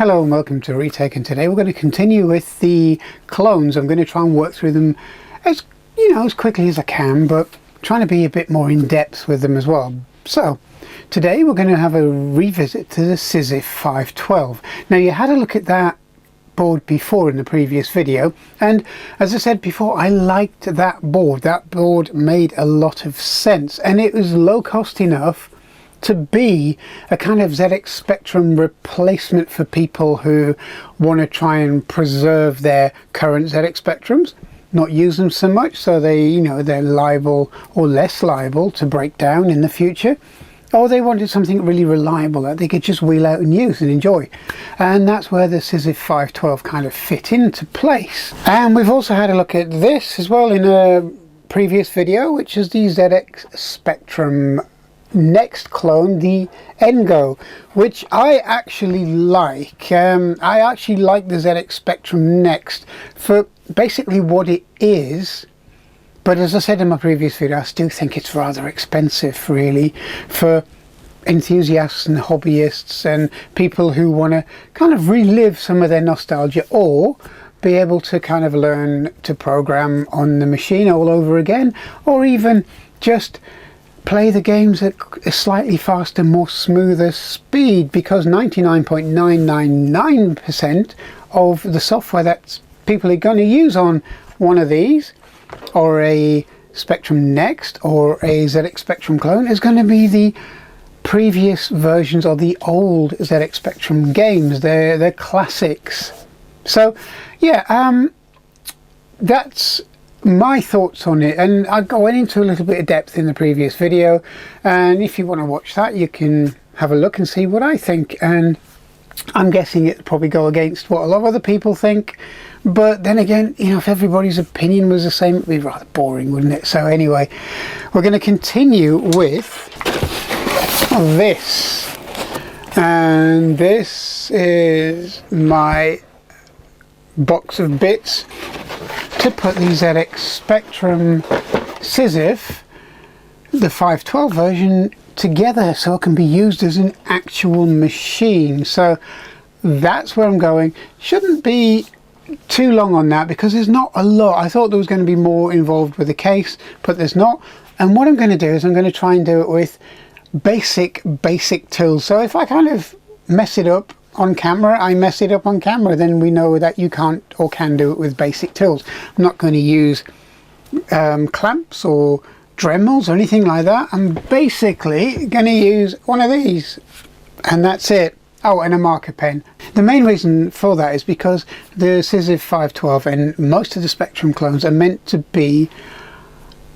Hello and welcome to Retake, and today we're going to continue with the clones. I'm going to try and work through them as quickly as I can, but trying to be a bit more in depth with them as well. So today we're going to have a revisit to the Sizif 512. Now, you had a look at that board before in the previous video, and as I said before, I liked that board. That board made a lot of sense, and it was low cost enough to be a kind of ZX Spectrum replacement for people who want to try and preserve their current ZX Spectrums, not use them so much, so they're liable or less liable to break down in the future, or they wanted something really reliable that they could just wheel out and use and enjoy. And that's where the Sizif 512 kind of fit into place. And we've also had a look at this as well in a previous video, which is the ZX Spectrum next clone, the Ngo, which I actually like. I actually like the ZX Spectrum Next for basically what it is, but as I said in my previous video, I still think it's rather expensive really for enthusiasts and hobbyists and people who want to kind of relive some of their nostalgia, or be able to kind of learn to program on the machine all over again, or even just play the games at a slightly faster, more smoother speed, because 99.999% of the software that people are going to use on one of these, or a Spectrum Next or a ZX Spectrum clone, is going to be the previous versions of the old ZX Spectrum games. They're classics. So yeah, that's my thoughts on it, and I went into a little bit of depth in the previous video, and if you want to watch that, you can have a look and see what I think. And I'm guessing it'll probably go against what a lot of other people think, but then again, if everybody's opinion was the same, it'd be rather boring, wouldn't it? So anyway, we're going to continue with this, and this is my box of bits to put the ZX Spectrum Sizif, the 512 version, together so it can be used as an actual machine. So that's where I'm going. Shouldn't be too long on that because there's not a lot. I thought there was going to be more involved with the case, but there's not. And what I'm going to do is I'm going to try and do it with basic tools. So if I kind of mess it up on camera, I mess it up on camera, then we know that you can't or can do it with basic tools. I'm not going to use clamps or Dremels or anything like that. I'm basically going to use one of these, and that's it. Oh, and a marker pen. The main reason for that is because the Sizif 512 and most of the Spectrum clones are meant to be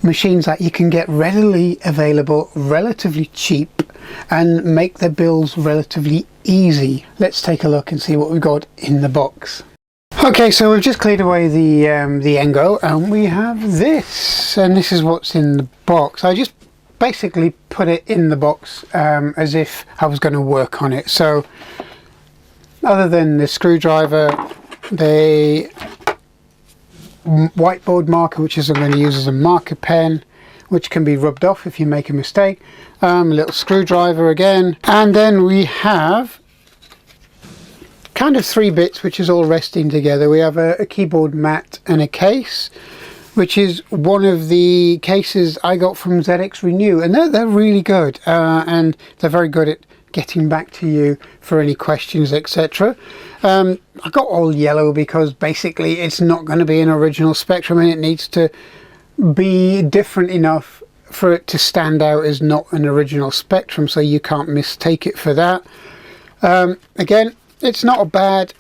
machines that you can get readily available, relatively cheap, and make their builds relatively easy. Let's take a look and see what we've got in the box. Okay, so we've just cleared away the Ngo, and we have this, and this is what's in the box. I just basically put it in the box as if I was going to work on it. So other than the screwdriver, the whiteboard marker, which is I'm going to use as a marker pen, which can be rubbed off if you make a mistake, a little screwdriver again, and then we have kind of three bits which is all resting together. We have a keyboard mat and a case, which is one of the cases I got from ZX Renew, and they're really good, and they're very good at getting back to you for any questions, etc. I got all yellow because basically it's not going to be an original Spectrum, and it needs to be different enough for it to stand out as not an original Spectrum, so you can't mistake it for that. Again, it's not a bad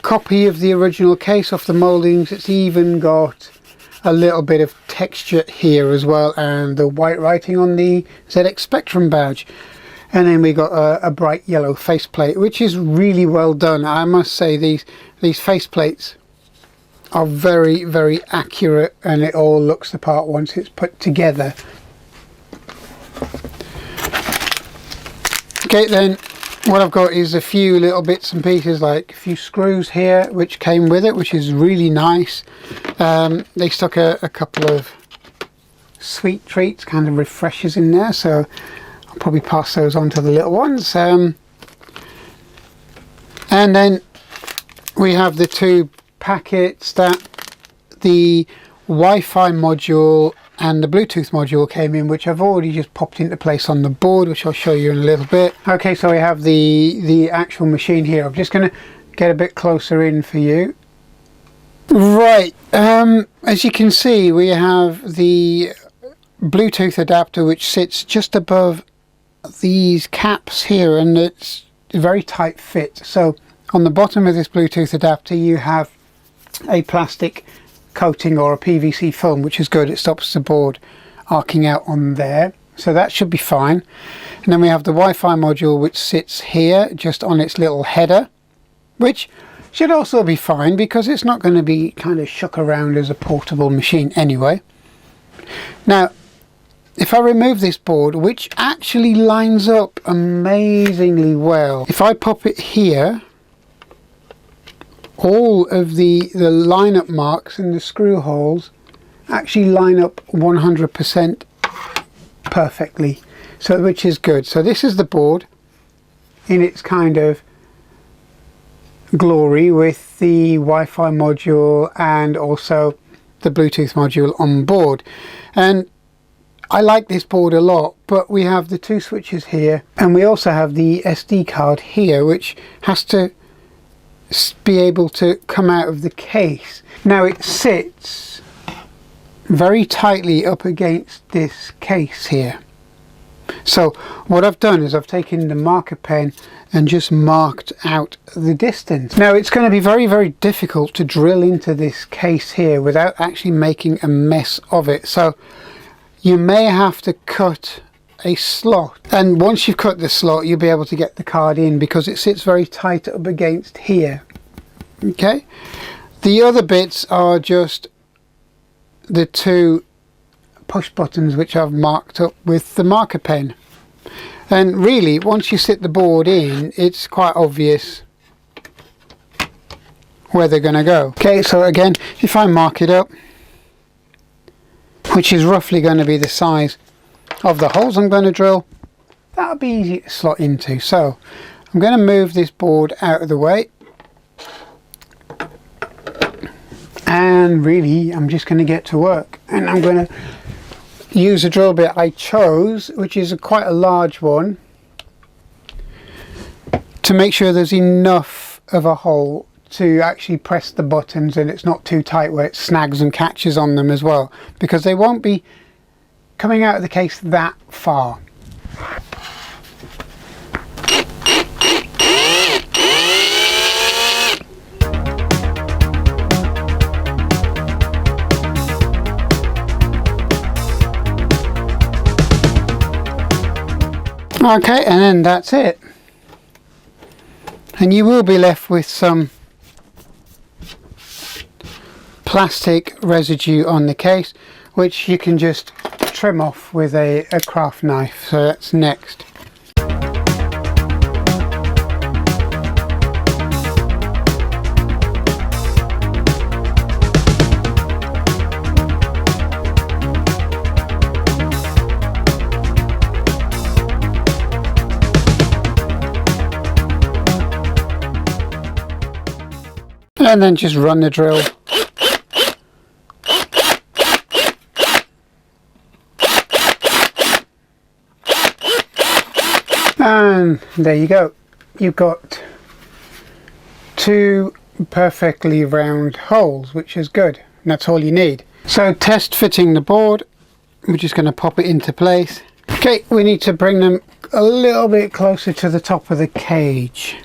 copy of the original case off the mouldings. It's even got a little bit of texture here as well, and the white writing on the ZX Spectrum badge. And then we got a bright yellow faceplate, which is really well done. I must say these faceplates are very, very accurate, and it all looks the part once it's put together. Okay, then what I've got is a few little bits and pieces, like a few screws here which came with it, which is really nice. They stuck a couple of sweet treats, kind of refreshers in there, so I'll probably pass those on to the little ones. And then we have the two packets that the Wi-Fi module and the Bluetooth module came in, which I've already just popped into place on the board, which I'll show you in a little bit. Okay, so we have the actual machine here. I'm just going to get a bit closer in for you. Right, as you can see, we have the Bluetooth adapter which sits just above these caps here, and it's a very tight fit. So on the bottom of this Bluetooth adapter you have a plastic coating or a PVC film, which is good. It stops the board arcing out on there, so that should be fine. And then we have the Wi-Fi module which sits here just on its little header, which should also be fine because it's not going to be kind of shook around as a portable machine anyway. Now if I remove this board, which actually lines up amazingly well, if I pop it here, all of the lineup marks and the screw holes actually line up 100% perfectly, so which is good. So this is the board in its kind of glory, with the Wi-Fi module and also the Bluetooth module on board. And I like this board a lot, but we have the two switches here, and we also have the SD card here, which has to be able to come out of the case. Now it sits very tightly up against this case here. So what I've done is I've taken the marker pen and just marked out the distance. Now it's going to be very, very difficult to drill into this case here without actually making a mess of it. So you may have to cut a slot, and once you've cut the slot you'll be able to get the card in because it sits very tight up against here. Okay, the other bits are just the two push buttons which I've marked up with the marker pen, and really once you sit the board in it's quite obvious where they're going to go. Okay, so again, if I mark it up, which is roughly going to be the size of the holes I'm going to drill, that'll be easy to slot into. So I'm going to move this board out of the way, and really I'm just going to get to work, and I'm going to use a drill bit I chose, which is quite a large one, to make sure there's enough of a hole to actually press the buttons and it's not too tight where it snags and catches on them as well, because they won't be coming out of the case that far. Okay, and then that's it, and you will be left with some plastic residue on the case, which you can just trim off with a craft knife. So that's next. And then just run the drill. And there you go. You've got two perfectly round holes, which is good. And that's all you need. So test fitting the board. We're just going to pop it into place. Okay, we need to bring them a little bit closer to the top of the cage.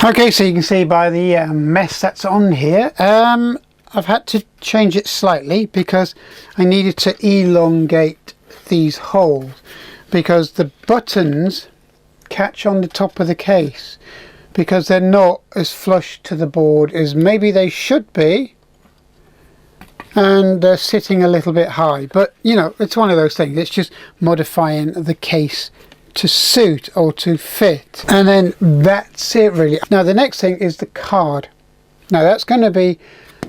Okay, so you can see by the mess that's on here, I've had to change it slightly because I needed to elongate these holes, because the buttons catch on the top of the case because they're not as flush to the board as maybe they should be, and they're sitting a little bit high. But you know, it's one of those things. It's just modifying the case to suit or to fit, and then that's it really. Now the next thing is the card. Now that's going to be,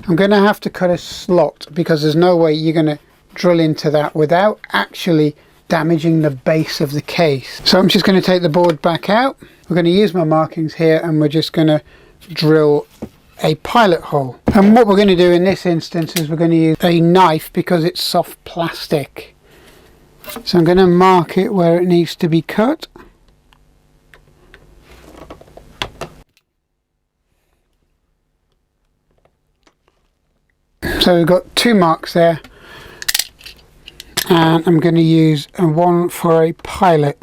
I'm going to have to cut a slot because there's no way you're going to drill into that without actually damaging the base of the case. So I'm just going to take the board back out. We're going to use my markings here, and we're just going to drill a pilot hole. And what we're going to do in this instance is we're going to use a knife because it's soft plastic. So I'm going to mark it where it needs to be cut. So we've got 2 marks there, and I'm going to use one for a pilot.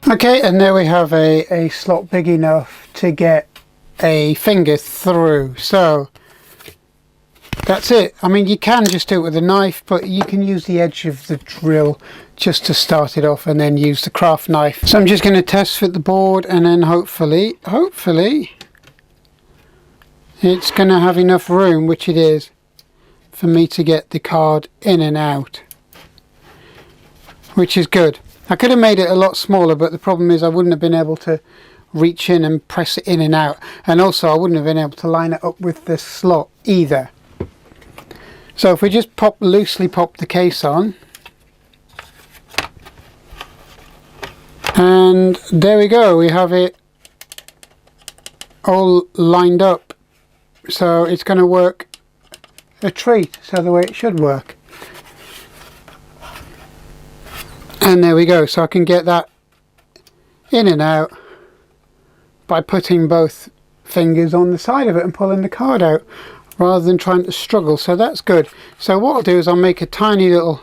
Okay, and there we have a slot big enough to get a finger through. So that's it. I mean, you can just do it with a knife, but you can use the edge of the drill just to start it off and then use the craft knife. So I'm just going to test fit the board, and then hopefully it's going to have enough room, which it is, for me to get the card in and out, which is good. I could have made it a lot smaller, but the problem is I wouldn't have been able to reach in and press it in and out, and also I wouldn't have been able to line it up with the slot either. So if we just loosely pop the case on, and there we go, we have it all lined up. So it's going to work a treat, so the way it should work. And there we go, so I can get that in and out by putting both fingers on the side of it and pulling the card out rather than trying to struggle. So that's good. So what I'll do is I'll make a tiny little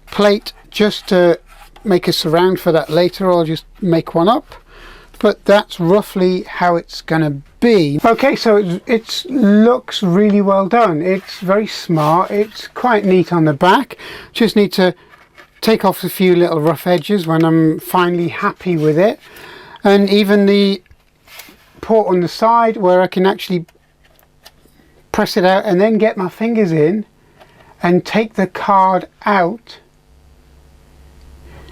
plate just to make a surround for that later. I'll just make one up, but that's roughly how it's gonna be. Okay, so it looks really well done. It's very smart. It's quite neat on the back. Just need to take off a few little rough edges when I'm finally happy with it, and even the port on the side where I can actually press it out and then get my fingers in and take the card out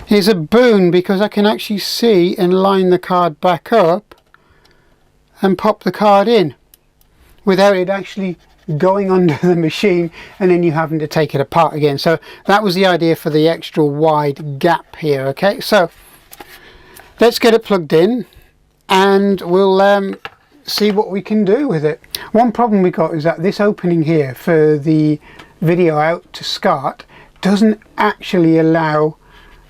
is a boon, because I can actually see and line the card back up and pop the card in without it actually going under the machine and then you having to take it apart again. So that was the idea for the extra wide gap here. Okay, so let's get it plugged in and we'll see what we can do with it. One problem we got is that this opening here for the video out to SCART doesn't actually allow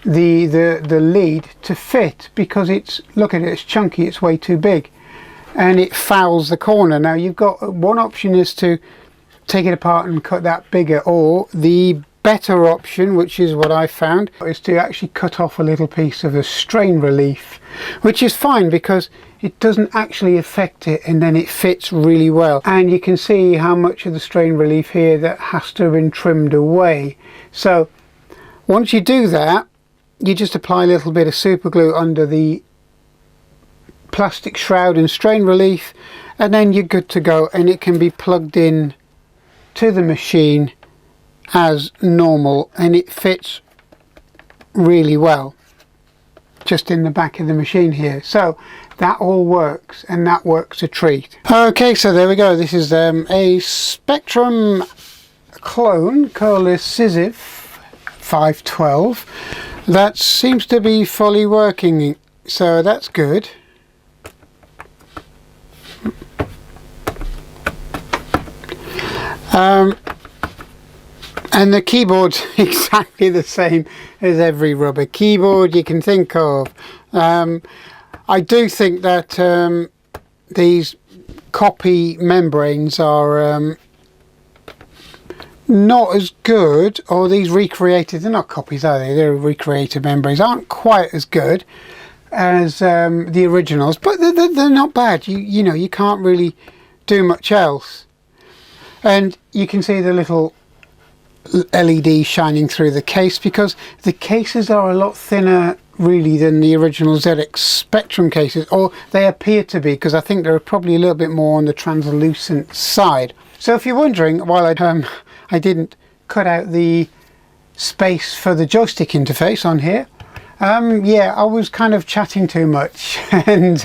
the lead to fit, because it's, look at it, it's chunky, it's way too big, and it fouls the corner. Now you've got one option is to take it apart and cut that bigger, or the better option, which is what I found, is to actually cut off a little piece of the strain relief, which is fine because it doesn't actually affect it, and then it fits really well. And you can see how much of the strain relief here that has to have been trimmed away. So once you do that, you just apply a little bit of super glue under the plastic shroud and strain relief, and then you're good to go, and it can be plugged in to the machine as normal, and it fits really well just in the back of the machine here. So that all works, and that works a treat. Okay, so there we go. This is a Spectrum clone colorless Sizif 512 that seems to be fully working, so that's good. And the keyboard's exactly the same as every rubber keyboard you can think of. I do think that these copy membranes are not as good, or these recreated, they're not copies, are they? They're recreated membranes, aren't quite as good as the originals, but they're not bad. You know, you can't really do much else. And you can see the little LED shining through the case, because the cases are a lot thinner really than the original ZX Spectrum cases, or they appear to be, because I think they're probably a little bit more on the translucent side. So if you're wondering why I didn't cut out the space for the joystick interface on here, yeah, I was kind of chatting too much and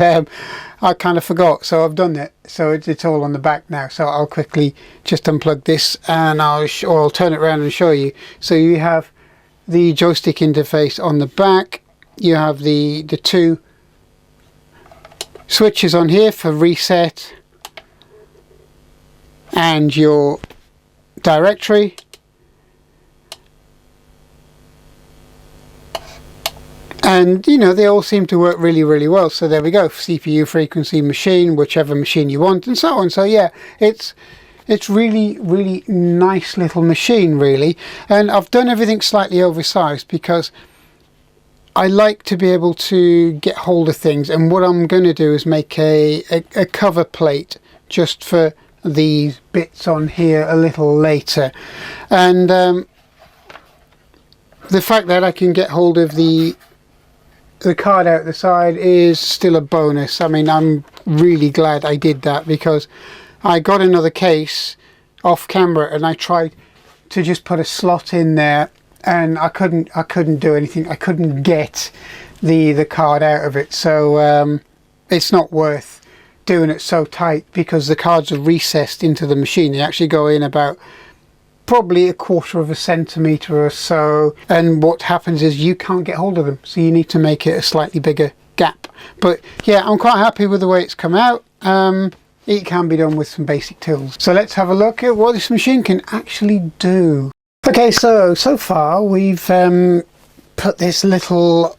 I kind of forgot, so I've done it. So it's all on the back now, so I'll quickly just unplug this and I'll turn it around and show you. So you have the joystick interface on the back, you have the two switches on here for reset and your directory, and you know, they all seem to work really well. So there we go, CPU, frequency, machine, whichever machine you want, and so on. So yeah, it's really nice little machine really. And I've done everything slightly oversized because I like to be able to get hold of things, and what I'm going to do is make a cover plate just for these bits on here a little later. And the fact that I can get hold of the card out the side is still a bonus. I mean, I'm really glad I did that, because I got another case off camera and I tried to just put a slot in there and I couldn't do anything. I couldn't get the card out of it. So it's not worth doing it so tight, because the cards are recessed into the machine. They actually go in about probably 1/4 of a centimetre or so, and what happens is you can't get hold of them, so you need to make it a slightly bigger gap. But yeah, I'm quite happy with the way it's come out. It can be done with some basic tools. So let's have a look at what this machine can actually do. Okay, so far we've put this little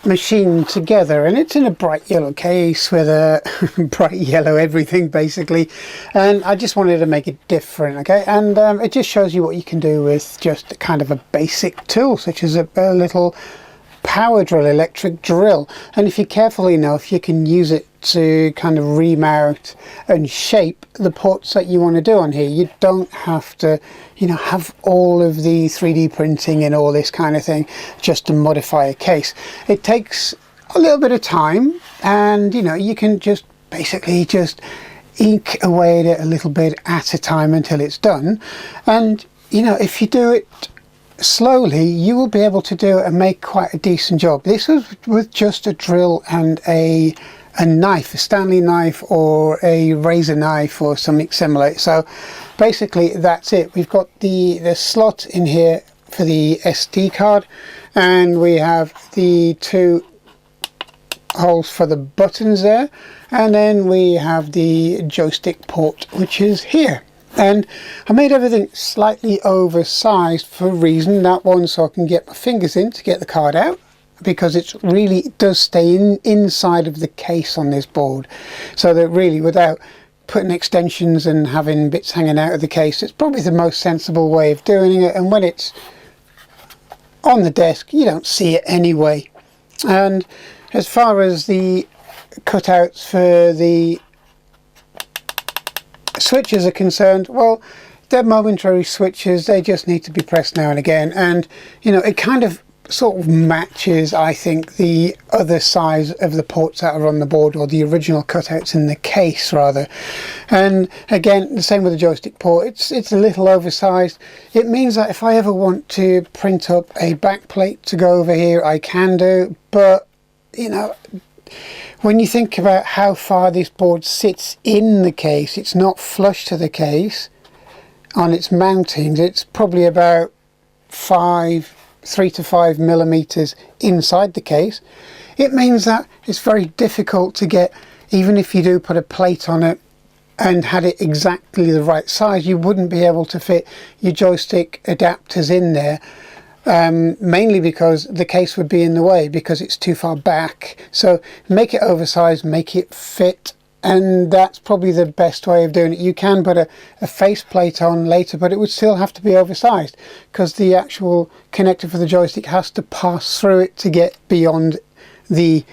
machine together, and it's in a bright yellow case with a bright yellow everything basically, and I just wanted to make it different. Okay, and it just shows you what you can do with just kind of a basic tool such as a little power drill, electric drill, and if you're careful enough you can use it to kind of remount and shape the ports that you want to do on here. You don't have to, you know, have all of the 3D printing and all this kind of thing just to modify a case. It takes a little bit of time, and you know, you can just basically just ink away at it a little bit at a time until it's done. And you know, if you do it slowly, you will be able to do it and make quite a decent job. This was with just a drill and a knife, a Stanley knife or a razor knife or something similar. So basically that's it. We've got the slot in here for the SD card, and we have the two holes for the buttons there, and then we have the joystick port, which is here. And I made everything slightly oversized for a reason. That one, so I can get my fingers in to get the card out, because it really does stay inside of the case on this board, so that really without putting extensions and having bits hanging out of the case, it's probably the most sensible way of doing it, and when it's on the desk you don't see it anyway. And as far as the cutouts for the switches are concerned, well, they're momentary switches, they just need to be pressed now and again, and you know, it kind of sort of matches, I think, the other size of the ports that are on the board, or the original cutouts in the case rather. And again, the same with the joystick port, it's a little oversized. It means that if I ever want to print up a back plate to go over here, I can do, but you know, when you think about how far this board sits in the case, it's not flush to the case on its mountings, it's probably about 3 to 5 millimeters inside the case. It means that it's very difficult to get, even if you do put a plate on it and had it exactly the right size, you wouldn't be able to fit your joystick adapters in there, mainly because the case would be in the way because it's too far back. So make it oversized, make it fit, and that's probably the best way of doing it. You can put a face plate on later, but it would still have to be oversized because the actual connector for the joystick has to pass through it to get beyond the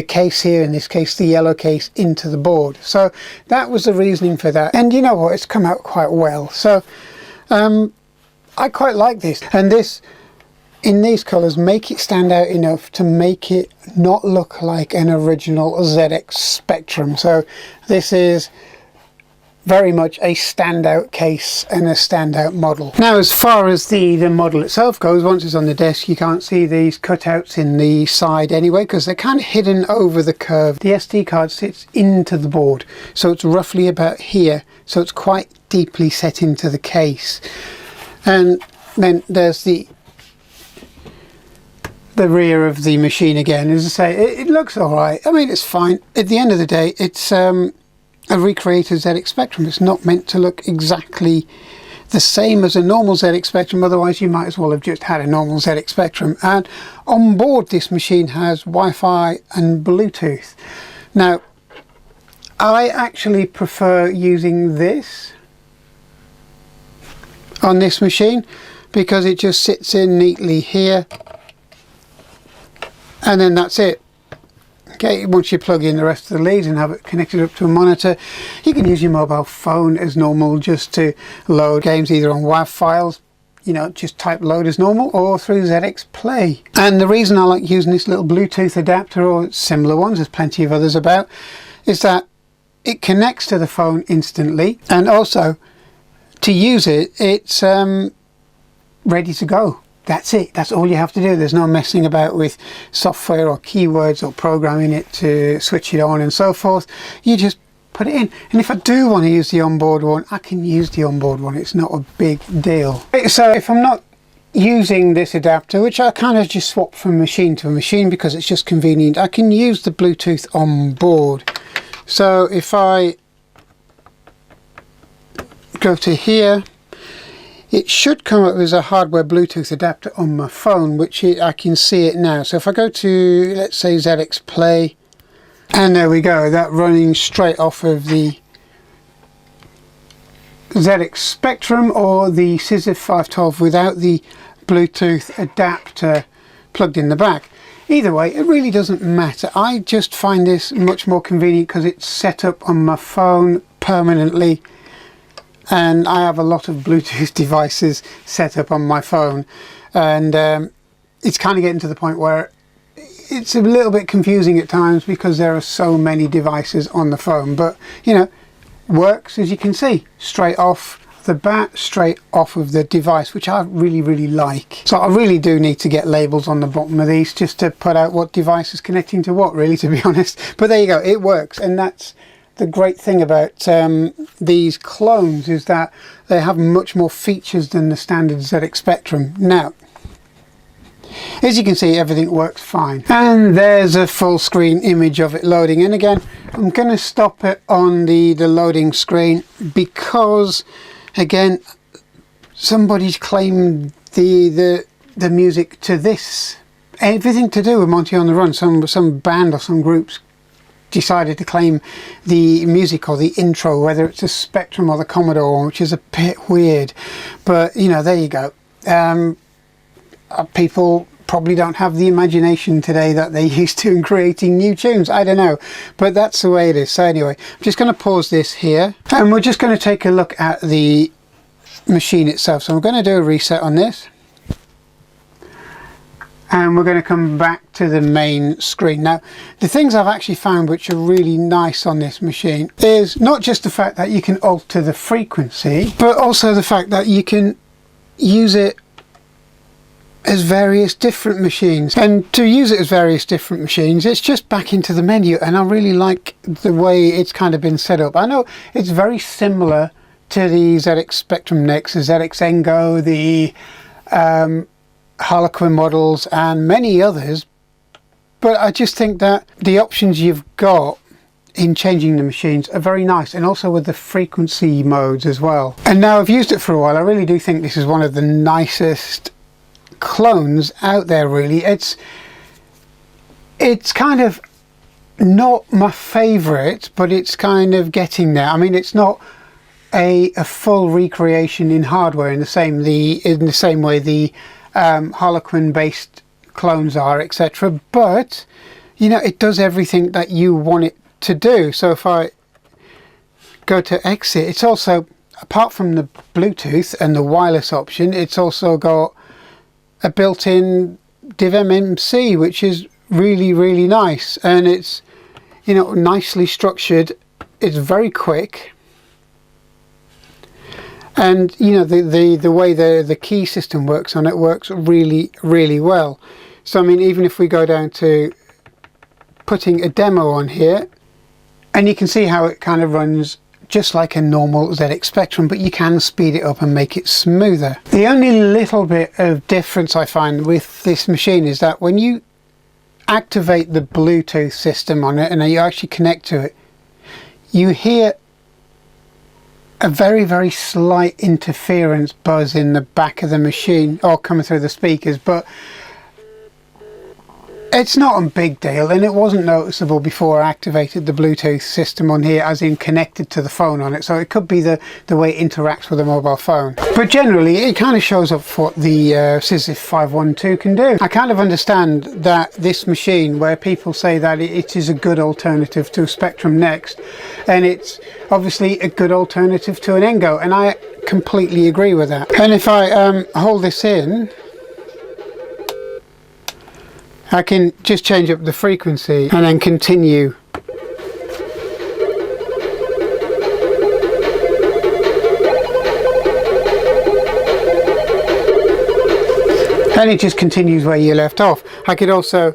case here, in this case the yellow case, into the board. So that was the reasoning for that, and you know what, it's come out quite well. So I quite like this, and this in these colours make it stand out enough to make it not look like an original ZX Spectrum. So this is very much a standout case and a standout model. Now, as far as the model itself goes, once it's on the desk you can't see these cutouts in the side anyway because they're kind of hidden over the curve. The SD card sits into the board, so it's roughly about here, so it's quite deeply set into the case. And then there's the rear of the machine again. As I say, it looks alright. I mean, it's fine. At the end of the day, it's a recreated ZX Spectrum. It's not meant to look exactly the same as a normal ZX Spectrum, otherwise you might as well have just had a normal ZX Spectrum. And on board this machine has Wi-Fi and Bluetooth. Now, I actually prefer using this on this machine because it just sits in neatly here, and then that's it. Okay, once you plug in the rest of the leads and have it connected up to a monitor, you can use your mobile phone as normal just to load games either on WAV files, you know, just type load as normal, or through ZX Play. And the reason I like using this little Bluetooth adapter, or similar ones, there's plenty of others about, is that it connects to the phone instantly, and also to use it, it's ready to go. That's it. That's all you have to do. There's no messing about with software or keywords or programming it to switch it on and so forth. You just put it in. And if I do want to use the onboard one, I can use the onboard one. It's not a big deal. So if I'm not using this adapter, which I kind of just swap from machine to machine because it's just convenient, I can use the Bluetooth on board. So if I go to here, it should come up as a hardware Bluetooth adapter on my phone, which I can see it now. So if I go to, let's say, ZX Play, and there we go, that running straight off of the ZX Spectrum or the Sizif 512 without the Bluetooth adapter plugged in the back. Either way, it really doesn't matter. I just find this much more convenient because it's set up on my phone permanently, and I have a lot of Bluetooth devices set up on my phone, and it's kind of getting to the point where it's a little bit confusing at times because there are so many devices on the phone. But you know, works, as you can see, straight off the bat, straight off of the device, which I really like. So I really do need to get labels on the bottom of these just to put out what device is connecting to what, really, to be honest. But there you go, it works, and that's the great thing about these clones, is that they have much more features than the standard ZX Spectrum. Now, as you can see, everything works fine, and there's a full screen image of it loading. And again, I'm going to stop it on the loading screen because, again, somebody's claimed the music to this, everything to do with Monty on the Run, some band or some groups decided to claim the music or the intro, whether it's the Spectrum or the Commodore, which is a bit weird. But, you know, there you go. People probably don't have the imagination today that they used to in creating new tunes. I don't know, but that's the way it is. So anyway, I'm just going to pause this here, and we're just going to take a look at the machine itself. So I'm going to do a reset on this, and we're going to come back to the main screen. Now, the things I've actually found which are really nice on this machine is not just the fact that you can alter the frequency, but also the fact that you can use it as various different machines. And to use it as various different machines, it's just back into the menu, and I really like the way it's kind of been set up. I know it's very similar to the ZX Spectrum Next, the ZX Engo, the Harlequin models and many others, but I just think that the options you've got in changing the machines are very nice, and also with the frequency modes as well. And now I've used it for a while, I really do think this is one of the nicest clones out there, really. It's kind of not my favorite, but it's kind of getting there. I mean, it's not a full recreation in hardware in the same way the Harlequin based clones are, etc., but you know, it does everything that you want it to do. So if I go to exit, it's also, apart from the Bluetooth and the wireless option, it's also got a built-in div MMC, which is really, really nice, and it's, you know, nicely structured. It's very quick, and you know, the way the key system works on it works really, really well. So I mean, even if we go down to putting a demo on here, and you can see how it kind of runs just like a normal ZX Spectrum, but you can speed it up and make it smoother. The only little bit of difference I find with this machine is that when you activate the Bluetooth system on it and you actually connect to it, you hear a very, very slight interference buzz in the back of the machine, or coming through the speakers, but it's not a big deal, and it wasn't noticeable before I activated the Bluetooth system on here, as in connected to the phone on it. So it could be the way it interacts with a mobile phone. But generally, it kind of shows up what the Sizif 512 can do. I kind of understand that this machine, where people say that it is a good alternative to a Spectrum Next, and it's obviously a good alternative to an Engo, and I completely agree with that. And if I hold this in, I can just change up the frequency and then continue. And it just continues where you left off. I could also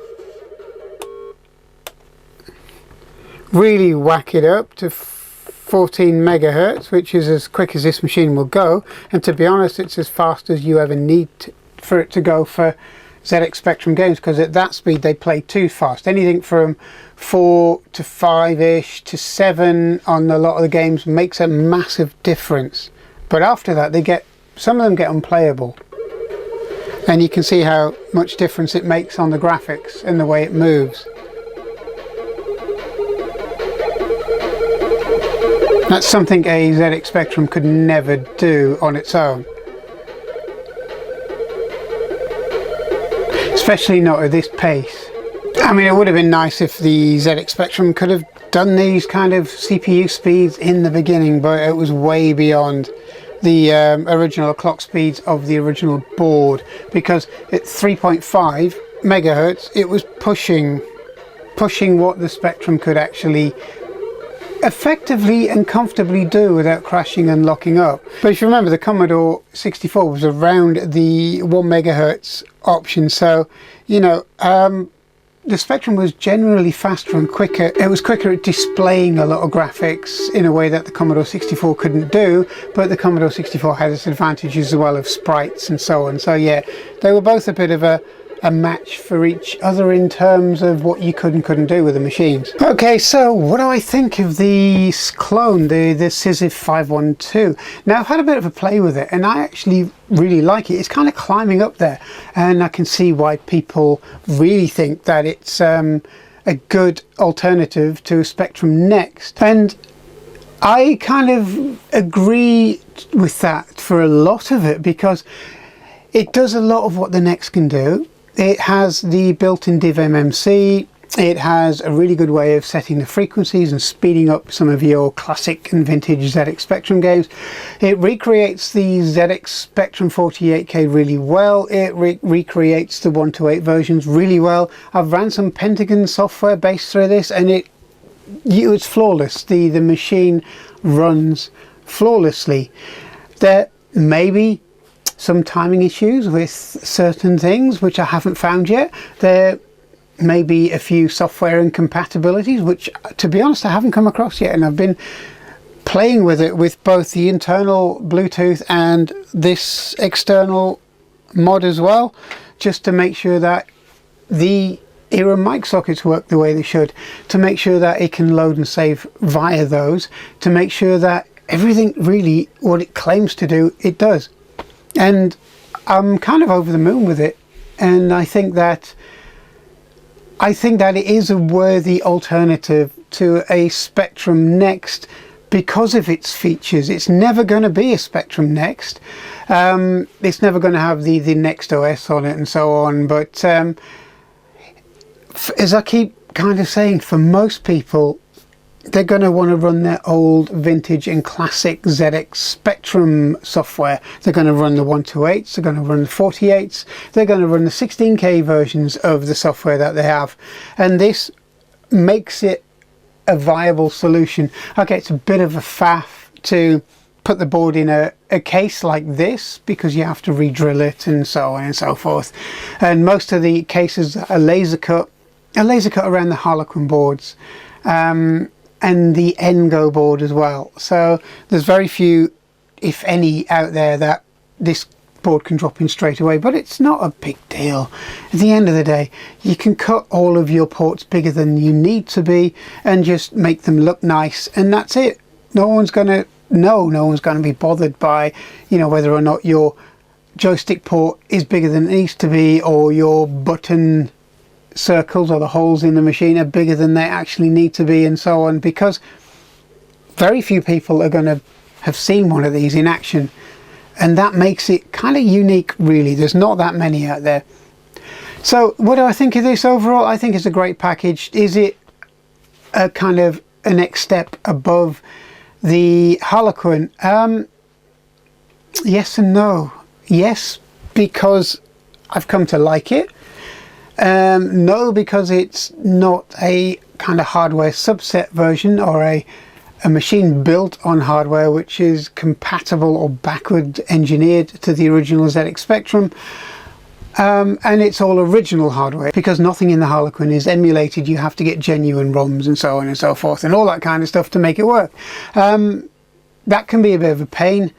really whack it up to 14 megahertz, which is as quick as this machine will go. And to be honest, it's as fast as you ever need for it to go for ZX Spectrum games, because at that speed they play too fast. Anything from 4 to 5-ish to 7 on a lot of the games makes a massive difference. But after that, some of them get unplayable. And you can see how much difference it makes on the graphics and the way it moves. That's something a ZX Spectrum could never do on its own. Especially not at this pace. I mean, it would have been nice if the ZX Spectrum could have done these kind of CPU speeds in the beginning, but it was way beyond the original clock speeds of the original board, because at 3.5 megahertz it was pushing what the Spectrum could actually effectively and comfortably do without crashing and locking up. But if you remember, the Commodore 64 was around the 1 megahertz option, so you know, the Spectrum was generally faster and quicker. It was quicker at displaying a lot of graphics in a way that the Commodore 64 couldn't do, but the Commodore 64 had its advantages as well of sprites and so on. So yeah, they were both a bit of a match for each other in terms of what you could and couldn't do with the machines. Okay, so what do I think of the clone, the Sizif 512? Now, I've had a bit of a play with it, and I actually really like it. It's kind of climbing up there, and I can see why people really think that it's a good alternative to Spectrum Next. And I kind of agree with that for a lot of it, because it does a lot of what the Next can do. It has the built-in div MMC. It has a really good way of setting the frequencies and speeding up some of your classic and vintage ZX Spectrum games. It recreates the ZX Spectrum 48K really well. It recreates the 128 versions really well. I've ran some Pentagon software based through this, and it's flawless. The machine runs flawlessly. There may be some timing issues with certain things which I haven't found yet. There maybe a few software incompatibilities, which to be honest I haven't come across yet, and I've been playing with it with both the internal Bluetooth and this external mod as well, just to make sure that the era mic sockets work the way they should, to make sure that it can load and save via those, to make sure that everything really what it claims to do, it does. And I'm kind of over the moon with it, and I think that it is a worthy alternative to a Spectrum Next because of its features. It's never going to be a Spectrum Next. It's never going to have the Next OS on it and so on. But as I keep kind of saying, for most people, they're going to want to run their old vintage and classic ZX Spectrum software. They're going to run the 128s, they're going to run the 48s, they're going to run the 16K versions of the software that they have. And this makes it a viable solution. Okay, it's a bit of a faff to put the board in a case like this, because you have to re-drill it and so on and so forth. And most of the cases are laser cut around the Harlequin boards. And the Ngo board as well. So there's very few, if any, out there that this board can drop in straight away, but it's not a big deal. At the end of the day, you can cut all of your ports bigger than you need to be and just make them look nice, and that's it. No one's going to be bothered by, whether or not your joystick port is bigger than it needs to be, or your button circles or the holes in the machine are bigger than they actually need to be, and so on, because very few people are going to have seen one of these in action, and that makes it kind of unique, really. There's not that many out there. So what do I think of this overall? I think it's a great package. Is it a kind of a next step above the Harlequin? Yes and no. Yes, because I've come to like it. No, because it's not a kind of hardware subset version, or a machine built on hardware which is compatible or backward engineered to the original ZX Spectrum. And it's all original hardware, because nothing in the Harlequin is emulated. You have to get genuine ROMs and so on and so forth, and all that kind of stuff to make it work. That can be a bit of a pain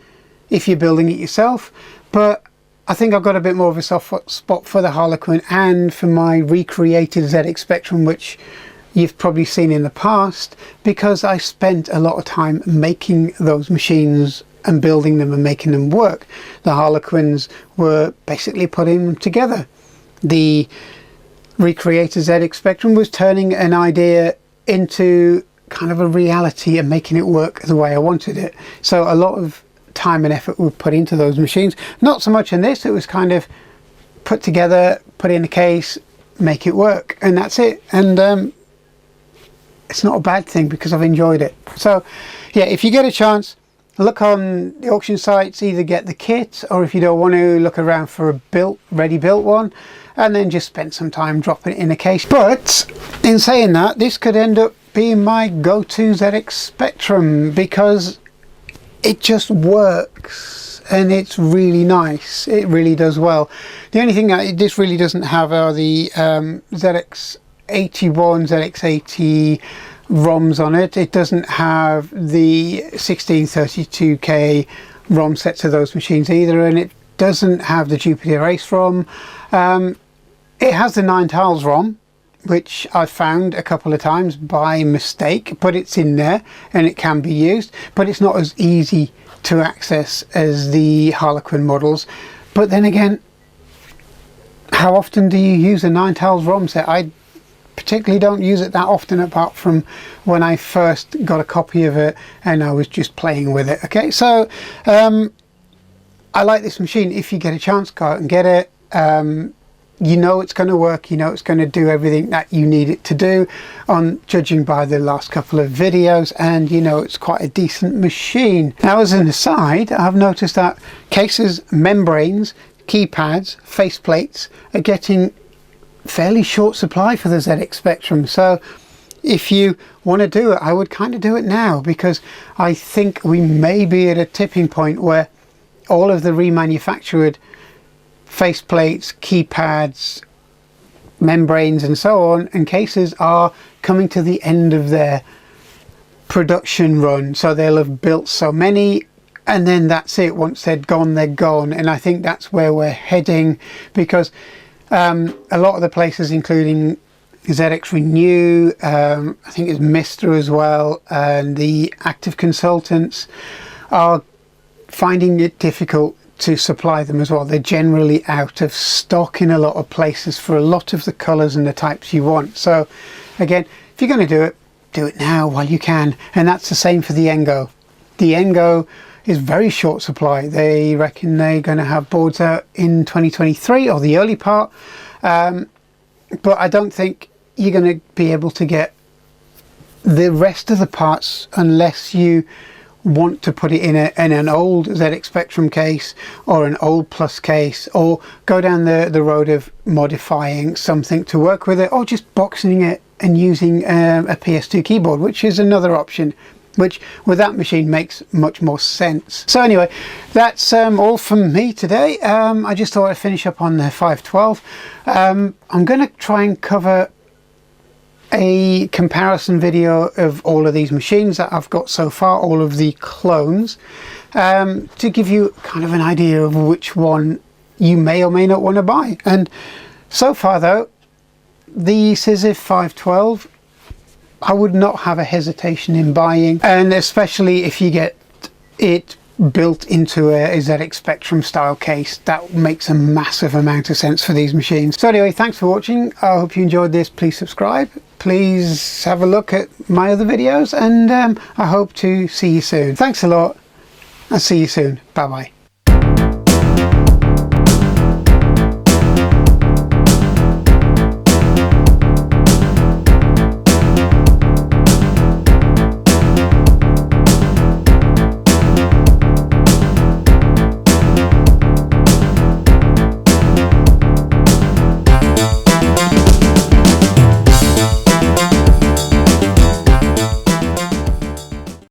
if you're building it yourself, but I think I've got a bit more of a soft spot for the Harlequin and for my recreated ZX Spectrum, which you've probably seen in the past, because I spent a lot of time making those machines and building them and making them work. The Harlequins were basically putting together. The recreated ZX Spectrum was turning an idea into kind of a reality and making it work the way I wanted it. So a lot of time and effort were put into those machines. Not so much in this. It was kind of put together, put in a case, make it work, and that's it. And it's not a bad thing, because I've enjoyed it. So yeah, if you get a chance, look on the auction sites, either get the kit, or if you don't want to, look around for a ready built one, and then just spend some time dropping it in a case. But in saying that, this could end up being my go-to ZX Spectrum, because it just works and it's really nice. It really does well. The only thing that this really doesn't have are the ZX81, ZX80 ROMs on it. It doesn't have the 1632K ROM set to those machines either, and it doesn't have the Jupiter Ace ROM. It has the 9 Tiles ROM, which I've found a couple of times by mistake, but it's in there and it can be used, but it's not as easy to access as the Harlequin models. But then again, how often do you use a 9 Tiles ROM set? I particularly don't use it that often, apart from when I first got a copy of it and I was just playing with it. Okay, so I like this machine. If you get a chance, go out and get it. You know it's going to work, you know it's going to do everything that you need it to do, on judging by the last couple of videos, and you know it's quite a decent machine. Now, as an aside, I've noticed that cases, membranes, keypads, faceplates are getting fairly short supply for the ZX Spectrum. So if you want to do it, I would kind of do it now, because I think we may be at a tipping point where all of the remanufactured faceplates, keypads, membranes and so on, and cases are coming to the end of their production run. So they'll have built so many, and then that's it. Once they're gone, they're gone. And I think that's where we're heading, because a lot of the places, including ZX Renew, I think it's Mister as well, and the active consultants, are finding it difficult to supply them as well. They're generally out of stock in a lot of places for a lot of the colors and the types you want. So again, if you're going to do it now while you can. And that's the same for the Engo. The Engo is very short supply. They reckon they're going to have boards out in 2023 or the early part, but I don't think you're going to be able to get the rest of the parts unless you want to put it in an old ZX Spectrum case or an old Plus case, or go down the road of modifying something to work with it, or just boxing it and using a PS2 keyboard, which is another option, which with that machine makes much more sense. So anyway, that's all from me today. I just thought I'd finish up on the 512. I'm going to try and cover a comparison video of all of these machines that I've got so far, all of the clones, to give you kind of an idea of which one you may or may not want to buy. And so far though, the Sizif 512, I would not have a hesitation in buying, and especially if you get it built into a ZX Spectrum style case, that makes a massive amount of sense for these machines. So anyway, thanks for watching. I hope you enjoyed this. Please subscribe, please have a look at my other videos, and I hope to see you soon. Thanks a lot. I'll see you soon. Bye bye.